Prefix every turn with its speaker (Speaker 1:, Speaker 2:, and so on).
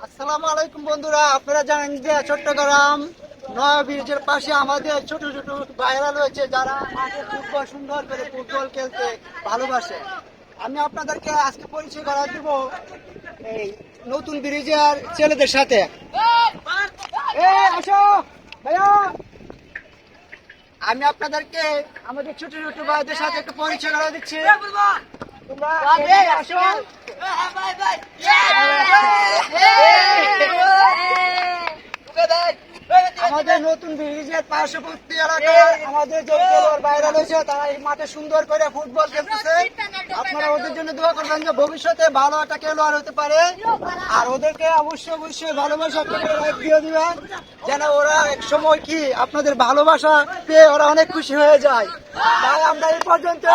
Speaker 1: আসসালামু আলাইকুম বন্ধুরা, আপনারা জানেন যে চট্টগ্রাম নয়া ব্রিজের পাশে আমাদের ছোট ছোট ভাইরা রয়েছে যারা মাঠে ফুটবল সুন্দর করে ফুটবল খেলতে ভালোবাসে। আমি আপনাদেরকে আজকে পরিচয় করা দিব এই নতুন ব্রিজের ছেলেদের সাথে। আসো ভাইয়া, আমি আপনাদেরকে আমাদের ছোট ছোট ভাইদের সাথে একটু পরিচয় করা দিচ্ছি। তোমরা আসো। আমাদের নতুন ব্রিজের পার্শ্ববর্তী এলাকায় আমাদের যে খেলোয়াড় বাইরে রয়েছে তারা এই মাঠে সুন্দর করে ফুটবল খেলতেছে। আপনারা ওদের জন্য দোয়া করবেন যে ভবিষ্যতে ভালো একটা খেলোয়াড় হতে পারে, আর ওদেরকে অবশ্যই ভালোবাসা দিয়ে দিবেন যেন ওরা এক সময় কি আপনাদের ভালোবাসা পেয়ে ওরা অনেক খুশি হয়ে যায়। তাই আমরা এই পর্যন্ত